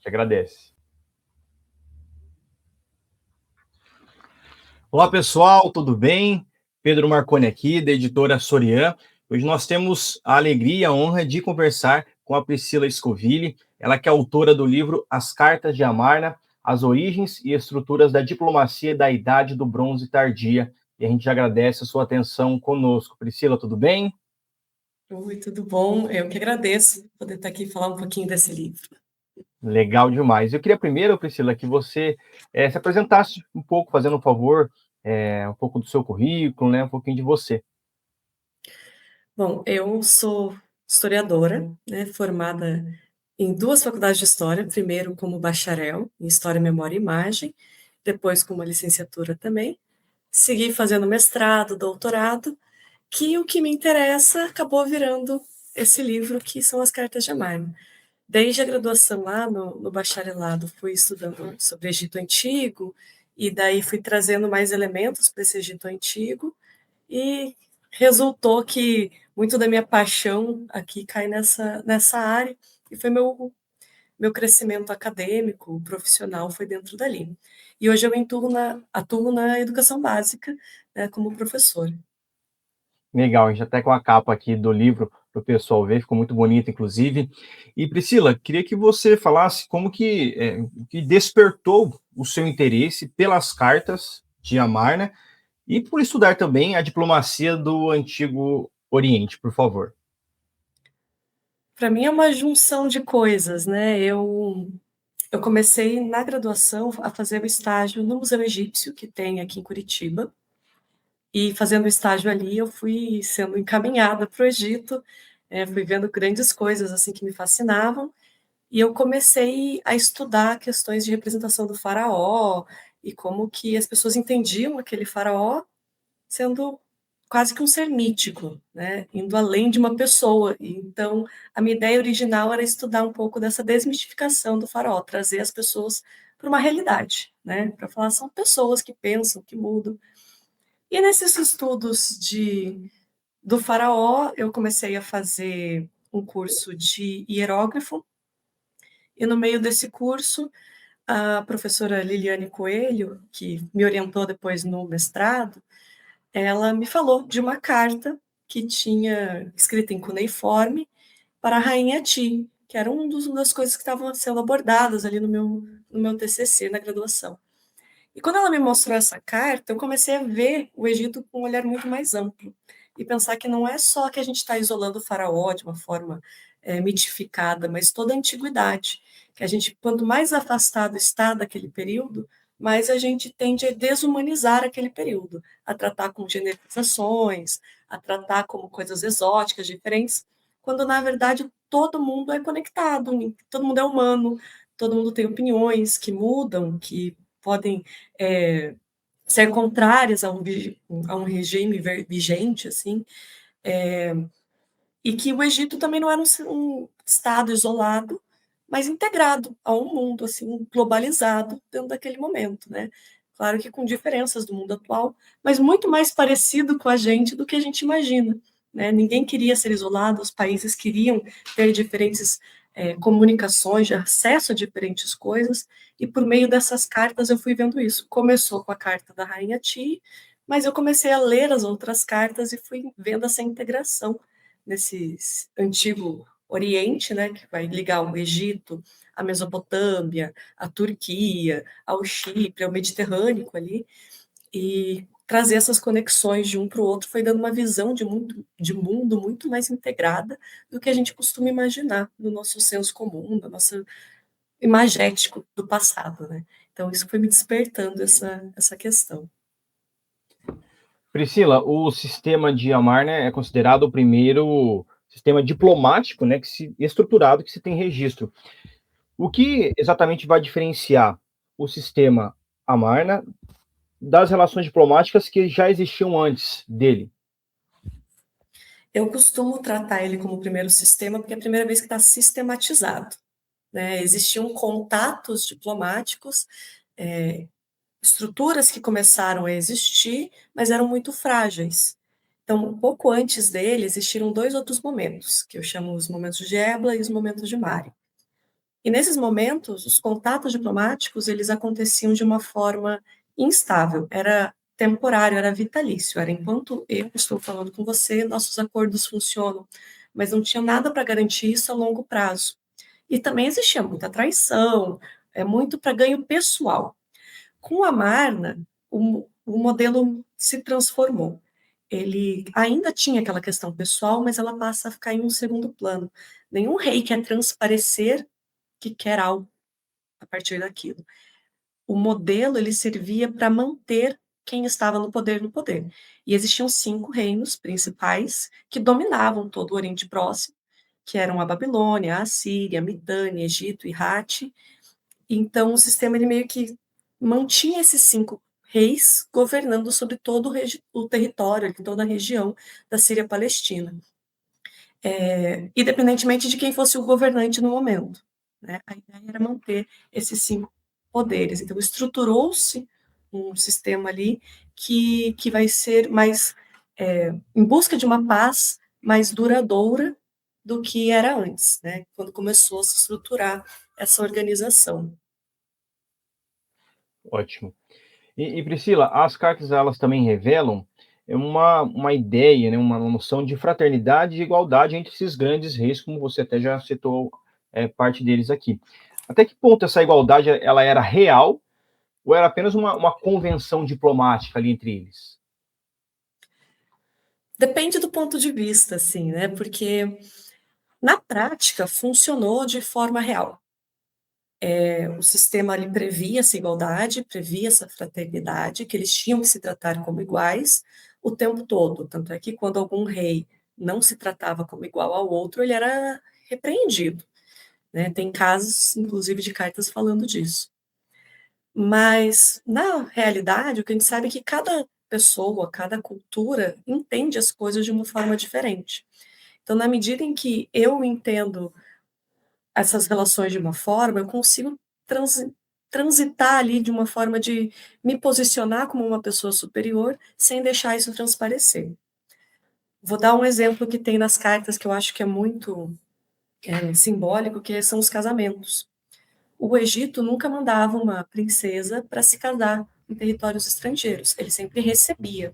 Te agradece. Olá, pessoal, tudo bem? Pedro Marconi aqui, da editora Sorian. Hoje nós temos a alegria e a honra de conversar com a Priscila Scoville, ela que é autora do livro As Cartas de Amarna, As Origens e Estruturas da Diplomacia da Idade do Bronze Tardia. E a gente agradece a sua atenção conosco. Priscila, tudo bem? Oi, tudo bom? Eu que agradeço poder estar aqui e falar um pouquinho desse livro. Legal demais. Eu queria primeiro, Priscila, que você se apresentasse um pouco, fazendo um favor, um pouco do seu currículo, né, um pouquinho de você. Bom, eu sou historiadora, né, formada em duas faculdades de História, primeiro como bacharel em História, Memória e Imagem, depois com uma licenciatura também. Segui fazendo mestrado, doutorado, que o que me interessa acabou virando esse livro, que são as Cartas de Amarna. Desde a graduação lá no bacharelado, fui estudando sobre Egito Antigo, e daí fui trazendo mais elementos para esse Egito Antigo, e resultou que muito da minha paixão aqui cai nessa área, e foi meu crescimento acadêmico, profissional, foi dentro dali. E hoje eu atuo na educação básica, né, como professora. Legal, a gente até com a capa aqui do livro para o pessoal ver, ficou muito bonito, inclusive. E Priscila, queria que você falasse como que despertou o seu interesse pelas cartas de Amarna e por estudar também a diplomacia do Antigo Oriente, por favor. Para mim é uma junção de coisas, né? Eu comecei na graduação a fazer o estágio no Museu Egípcio, que tem aqui em Curitiba, e fazendo o estágio ali eu fui sendo encaminhada para o Egito, fui vendo grandes coisas assim que me fascinavam, e eu comecei a estudar questões de representação do faraó e como que as pessoas entendiam aquele faraó sendo quase que um ser mítico, né? Indo além de uma pessoa. Então, a minha ideia original era estudar um pouco dessa desmistificação do faraó, trazer as pessoas para uma realidade, né? Para falar são pessoas que pensam, que mudam. E nesses estudos do faraó, eu comecei a fazer um curso de hierógrafo, e no meio desse curso, a professora Liliane Coelho, que me orientou depois no mestrado, ela me falou de uma carta que tinha escrita em cuneiforme para a rainha Ti, que era uma das coisas que estavam sendo abordadas ali no meu TCC, na graduação. E quando ela me mostrou essa carta, eu comecei a ver o Egito com um olhar muito mais amplo e pensar que não é só que a gente está isolando o faraó de uma forma mitificada, mas toda a antiguidade, que a gente, quanto mais afastado está daquele período, mais a gente tende a desumanizar aquele período, a tratar com generalizações, a tratar como coisas exóticas, diferentes, quando na verdade todo mundo é conectado, todo mundo é humano, todo mundo tem opiniões que mudam, que podem é, ser contrárias a um regime vigente, assim, é, e que o Egito também não era um estado isolado, mas integrado a um mundo assim globalizado dentro daquele momento, né? Claro que com diferenças do mundo atual, mas muito mais parecido com a gente do que a gente imagina, né? Ninguém queria ser isolado, os países queriam ter diferentes comunicações, de acesso a diferentes coisas, e por meio dessas cartas eu fui vendo isso. Começou com a carta da Rainha Ti, mas eu comecei a ler as outras cartas e fui vendo essa integração nesse antigo Oriente, né, que vai ligar o Egito, a Mesopotâmia, a Turquia, ao Chipre, ao Mediterrâneo ali, e trazer essas conexões de um para o outro foi dando uma visão de mundo muito mais integrada do que a gente costuma imaginar no nosso senso comum, no nosso imagético do passado, né? Então isso foi me despertando essa questão. Priscila, o sistema de Amarna é considerado o primeiro sistema diplomático, né, estruturado que se tem registro. O que exatamente vai diferenciar o sistema Amarna das relações diplomáticas que já existiam antes dele? Eu costumo tratar ele como o primeiro sistema porque é a primeira vez que está sistematizado, né? Existiam contatos diplomáticos, é, estruturas que começaram a existir, mas eram muito frágeis. Então, um pouco antes dele, existiram dois outros momentos, que eu chamo os momentos de Ebla e os momentos de Mari. E nesses momentos, os contatos diplomáticos, eles aconteciam de uma forma instável, era temporário, era vitalício, era enquanto eu estou falando com você, nossos acordos funcionam, mas não tinha nada para garantir isso a longo prazo. E também existia muita traição, é muito para ganho pessoal. Com a Marna, o modelo se transformou. Ele ainda tinha aquela questão pessoal, mas ela passa a ficar em um segundo plano. Nenhum rei quer transparecer que quer algo a partir daquilo. O modelo ele servia para manter quem estava no poder no poder. E existiam 5 reinos principais que dominavam todo o Oriente Próximo, que eram a Babilônia, a Assíria, a Midânia, Egito e Hatti. Então o sistema ele meio que mantinha esses 5 reis governando sobre todo o território, toda a região da Síria-Palestina, independentemente de quem fosse o governante no momento. Né? A ideia era manter esses 5 poderes. Então, estruturou-se um sistema ali que vai ser mais em busca de uma paz mais duradoura do que era antes, né? Quando começou a se estruturar essa organização. Ótimo. E, Priscila, as cartas elas também revelam uma ideia, né, uma noção de fraternidade e igualdade entre esses grandes reis, como você até já citou parte deles aqui. Até que ponto essa igualdade ela era real ou era apenas uma convenção diplomática ali entre eles? Depende do ponto de vista, assim, né? Porque na prática funcionou de forma real. O sistema ali previa essa igualdade, previa essa fraternidade, que eles tinham que se tratar como iguais o tempo todo. Tanto é que quando algum rei não se tratava como igual ao outro, ele era repreendido. Né? Tem casos, inclusive, de cartas falando disso. Mas, na realidade, o que a gente sabe é que cada pessoa, cada cultura entende as coisas de uma forma diferente. Então, na medida em que eu entendo essas relações de uma forma, eu consigo transitar ali de uma forma de me posicionar como uma pessoa superior sem deixar isso transparecer. Vou dar um exemplo que tem nas cartas que eu acho que é muito simbólico, que são os casamentos. O Egito nunca mandava uma princesa para se casar em territórios estrangeiros, ele sempre recebia.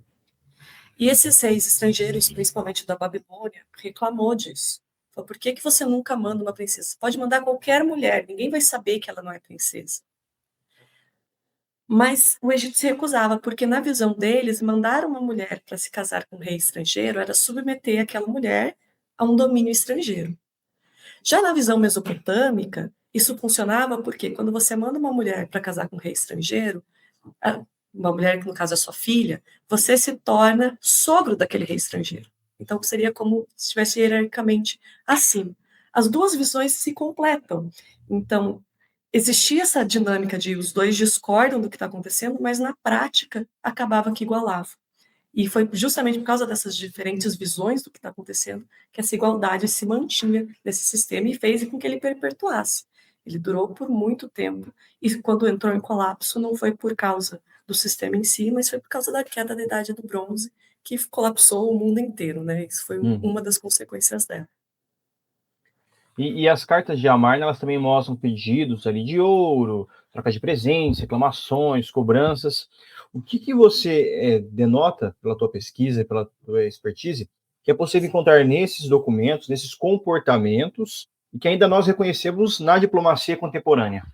E esses reis estrangeiros, principalmente da Babilônia, reclamou disso. Falou, por que, que você nunca manda uma princesa? Você pode mandar qualquer mulher, ninguém vai saber que ela não é princesa. Mas o Egito se recusava, porque na visão deles, mandar uma mulher para se casar com um rei estrangeiro era submeter aquela mulher a um domínio estrangeiro. Já na visão mesopotâmica, isso funcionava porque quando você manda uma mulher para casar com um rei estrangeiro, uma mulher que no caso é sua filha, você se torna sogro daquele rei estrangeiro. Então seria como se estivesse hierarquicamente acima. As duas visões se completam. Então existia essa dinâmica de os dois discordam do que está acontecendo, mas na prática acabava que igualava. E foi justamente por causa dessas diferentes visões do que está acontecendo que essa igualdade se mantinha nesse sistema e fez com que ele perpetuasse. Ele durou por muito tempo e quando entrou em colapso não foi por causa do sistema em si, mas foi por causa da queda da Idade do Bronze que colapsou o mundo inteiro, né? Isso foi Uhum. uma das consequências dela. E as cartas de Amarna, elas também mostram pedidos ali de ouro, troca de presentes, reclamações, cobranças. O que você denota pela tua pesquisa, pela tua expertise, que é possível encontrar nesses documentos, nesses comportamentos, e que ainda nós reconhecemos na diplomacia contemporânea?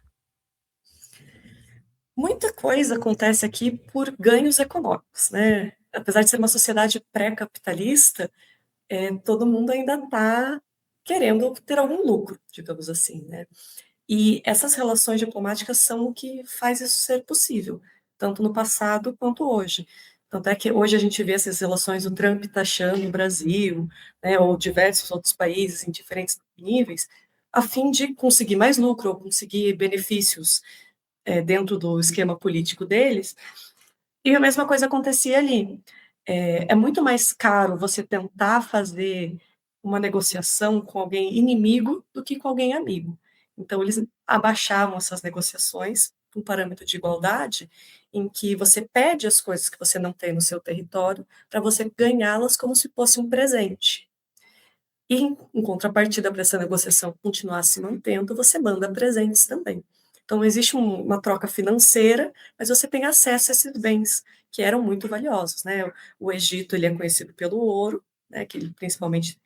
Muita coisa acontece aqui por ganhos econômicos, né? Apesar de ser uma sociedade pré-capitalista, todo mundo ainda está querendo ter algum lucro, digamos assim, né? E essas relações diplomáticas são o que faz isso ser possível, tanto no passado quanto hoje. Tanto é que hoje a gente vê essas relações, o Trump taxando o Brasil, né, ou diversos outros países em diferentes níveis, a fim de conseguir mais lucro ou conseguir benefícios dentro do esquema político deles, e a mesma coisa acontecia ali. É muito mais caro você tentar fazer uma negociação com alguém inimigo do que com alguém amigo. Então, eles abaixavam essas negociações para um parâmetro de igualdade, em que você pede as coisas que você não tem no seu território para você ganhá-las como se fosse um presente. E, em contrapartida para essa negociação continuar se mantendo, você manda presentes também. Então, existe uma troca financeira, mas você tem acesso a esses bens que eram muito valiosos, né? O Egito, ele é conhecido pelo ouro, né? Que ele principalmente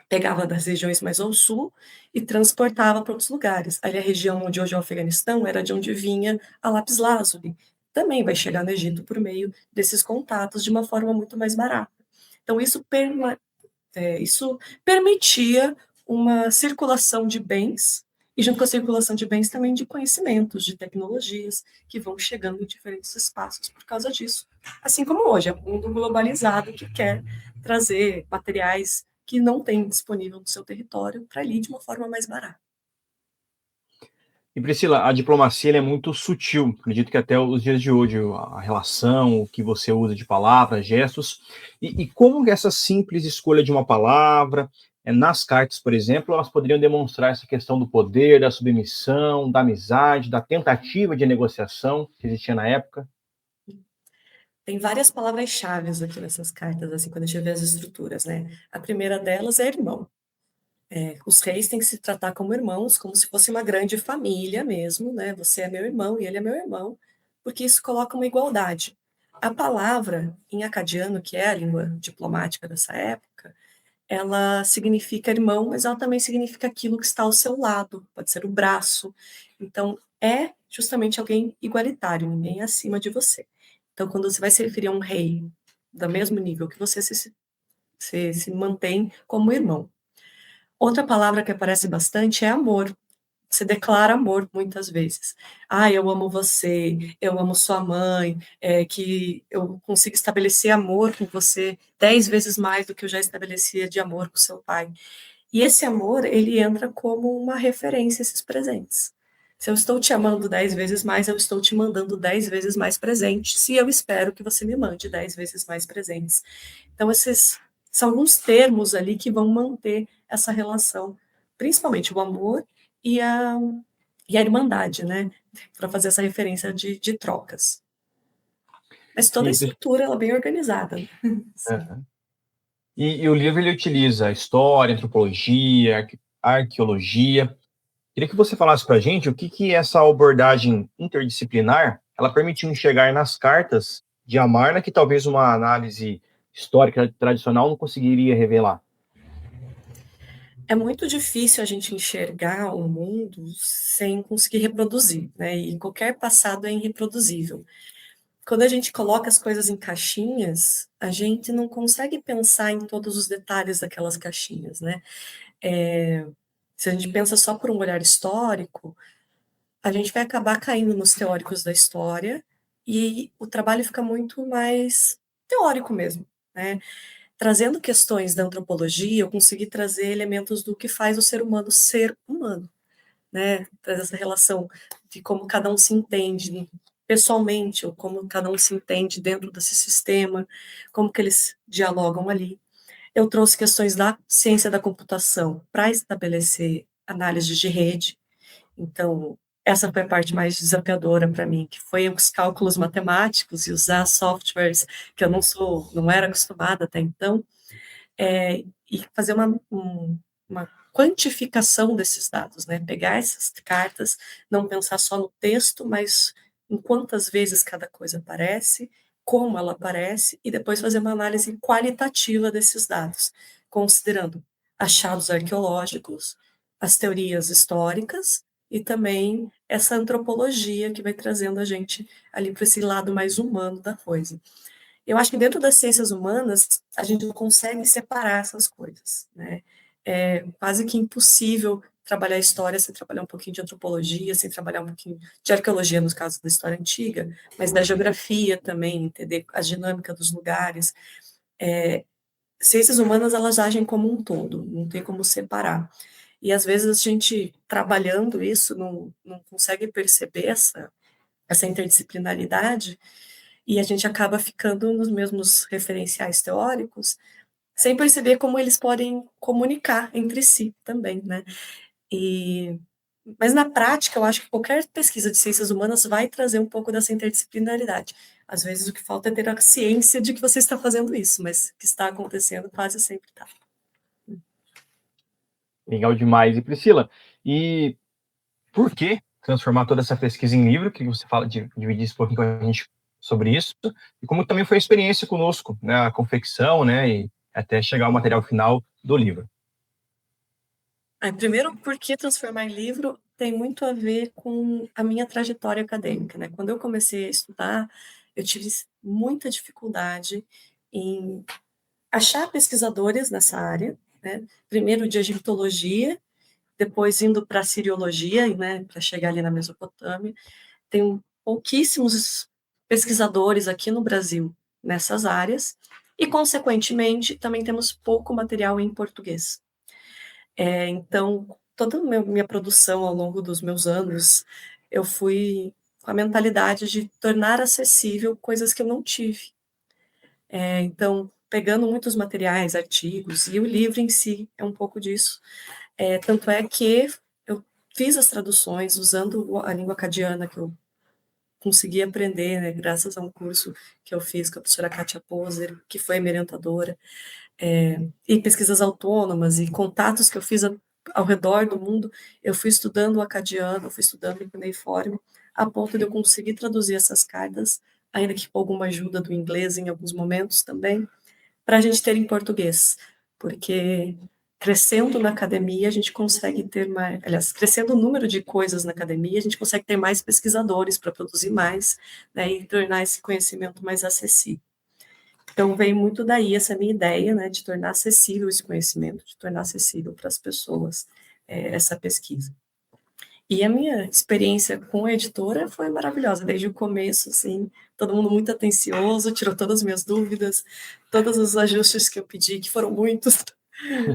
pegava das regiões mais ao sul e transportava para outros lugares. Ali a região onde hoje é o Afeganistão era de onde vinha a lápis-lazuli. Também vai chegar no Egito por meio desses contatos de uma forma muito mais barata. Então, isso permitia uma circulação de bens, e junto com a circulação de bens também de conhecimentos, de tecnologias, que vão chegando em diferentes espaços por causa disso. Assim como hoje, é um mundo globalizado que quer trazer materiais que não tem disponível no seu território para ali de uma forma mais barata. E Priscila, a diplomacia ela é muito sutil, acredito que até os dias de hoje, a relação, o que você usa de palavras, gestos, e como que essa simples escolha de uma palavra, nas cartas, por exemplo, elas poderiam demonstrar essa questão do poder, da submissão, da amizade, da tentativa de negociação que existia na época? Tem várias palavras-chave aqui nessas cartas, assim, quando a gente vê as estruturas, né? A primeira delas é irmão. Os reis têm que se tratar como irmãos, como se fosse uma grande família mesmo, né? Você é meu irmão e ele é meu irmão, porque isso coloca uma igualdade. A palavra, em acadiano, que é a língua diplomática dessa época, ela significa irmão, mas ela também significa aquilo que está ao seu lado, pode ser o braço. Então, é justamente alguém igualitário, ninguém acima de você. Então, quando você vai se referir a um rei do mesmo nível que você, se mantém como irmão. Outra palavra que aparece bastante é amor. Você declara amor muitas vezes. Ah, eu amo você, eu amo sua mãe, que eu consigo estabelecer amor com você 10 vezes mais do que eu já estabelecia de amor com seu pai. E esse amor, ele entra como uma referência a esses presentes. Se eu estou te amando 10 vezes mais, eu estou te mandando 10 vezes mais presentes, se eu espero que você me mande 10 vezes mais presentes. Então, esses são alguns termos ali que vão manter essa relação, principalmente o amor e a irmandade, né? Para fazer essa referência de trocas. Mas toda a E, estrutura ela é bem organizada. Sim. Aham. E o livro ele utiliza história, antropologia, arqueologia. Queria que você falasse para a gente o que essa abordagem interdisciplinar ela permitiu enxergar nas cartas de Amarna que talvez uma análise histórica tradicional não conseguiria revelar. É muito difícil a gente enxergar o mundo sem conseguir reproduzir, né? E qualquer passado é irreproduzível. Quando a gente coloca as coisas em caixinhas, a gente não consegue pensar em todos os detalhes daquelas caixinhas, né? É, Se a gente pensa só por um olhar histórico, a gente vai acabar caindo nos teóricos da história e o trabalho fica muito mais teórico mesmo, né? Trazendo questões da antropologia, eu consegui trazer elementos do que faz o ser humano, né? Traz essa relação de como cada um se entende pessoalmente, ou como cada um se entende dentro desse sistema, como que eles dialogam ali. Eu trouxe questões da ciência da computação para estabelecer análises de rede. Então, essa foi a parte mais desafiadora para mim, que foi os cálculos matemáticos e usar softwares que eu não era acostumada até então, e fazer uma quantificação desses dados, né? Pegar essas cartas, não pensar só no texto, mas em quantas vezes cada coisa aparece, como ela aparece, e depois fazer uma análise qualitativa desses dados, considerando achados arqueológicos, as teorias históricas e também essa antropologia que vai trazendo a gente ali para esse lado mais humano da coisa. Eu acho que dentro das ciências humanas, a gente não consegue separar essas coisas, né? É quase que impossível trabalhar história sem trabalhar um pouquinho de antropologia, sem trabalhar um pouquinho de arqueologia, no caso da história antiga, mas da geografia também, entender a dinâmica dos lugares. Ciências humanas, elas agem como um todo, não tem como separar. E às vezes a gente, trabalhando isso, não consegue perceber essa interdisciplinaridade, e a gente acaba ficando nos mesmos referenciais teóricos, sem perceber como eles podem comunicar entre si também, né? E, mas na prática, eu acho que qualquer pesquisa de ciências humanas vai trazer um pouco dessa interdisciplinaridade. Às vezes o que falta é ter a ciência de que você está fazendo isso, mas o que está acontecendo quase sempre está. Legal demais. E Priscila, e por que transformar toda essa pesquisa em livro? Que você fala, dividisse um pouquinho com a gente sobre isso, e como também foi a experiência conosco, né, a confecção, né, e até chegar ao material final do livro. Primeiro, porque transformar em livro tem muito a ver com a minha trajetória acadêmica, né? Quando eu comecei a estudar, eu tive muita dificuldade em achar pesquisadores nessa área, né? Primeiro de egiptologia, depois indo para a siriologia, né, para chegar ali na Mesopotâmia. Tem pouquíssimos pesquisadores aqui no Brasil nessas áreas, e, consequentemente, também temos pouco material em português. Então, toda a minha produção ao longo dos meus anos, eu fui com a mentalidade de tornar acessível coisas que eu não tive. Então, pegando muitos materiais, artigos, e o livro em si é um pouco disso. Tanto é que eu fiz as traduções usando a língua acadiana que eu consegui aprender, né, graças a um curso que eu fiz com a professora Kátia Poser, que foi minha orientadora, e pesquisas autônomas e contatos que eu fiz ao redor do mundo, eu fui estudando o acadiano, eu fui estudando o cuneiforme, a ponto de eu conseguir traduzir essas cartas, ainda que com alguma ajuda do inglês em alguns momentos também, para a gente ter em português, porque crescendo na academia a gente consegue ter mais, aliás, crescendo o número de coisas na academia, a gente consegue ter mais pesquisadores para produzir mais, né, e tornar esse conhecimento mais acessível. Então veio muito daí essa minha ideia, né, de tornar acessível esse conhecimento, de tornar acessível para as pessoas essa pesquisa. E a minha experiência com a editora foi maravilhosa, desde o começo, assim, todo mundo muito atencioso, tirou todas as minhas dúvidas, todos os ajustes que eu pedi, que foram muitos,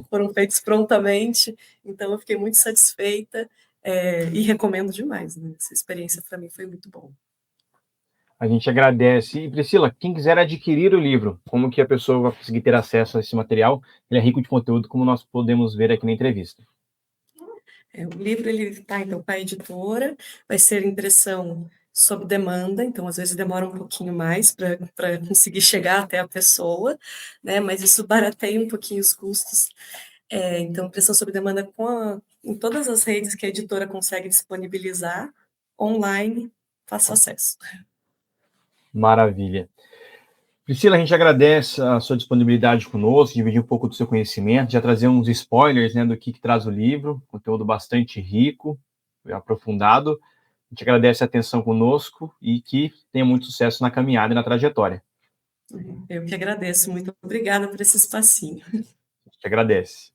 foram feitos prontamente, então eu fiquei muito satisfeita e recomendo demais, né? Essa experiência para mim foi muito bom. A gente agradece. E Priscila, quem quiser adquirir o livro, como que a pessoa vai conseguir ter acesso a esse material? Ele é rico de conteúdo, como nós podemos ver aqui na entrevista. O livro ele está então com a editora, vai ser impressão sob demanda, então às vezes demora um pouquinho mais para conseguir chegar até a pessoa, né? Mas isso barateia um pouquinho os custos. Então, impressão sob demanda em todas as redes que a editora consegue disponibilizar, online, faço acesso. Maravilha. Priscila, a gente agradece a sua disponibilidade conosco, dividir um pouco do seu conhecimento, já trazer uns spoilers, né, do que traz o livro, conteúdo bastante rico, aprofundado. A gente agradece a atenção conosco e que tenha muito sucesso na caminhada e na trajetória. Eu que agradeço, muito obrigada por esse espacinho. A gente agradece.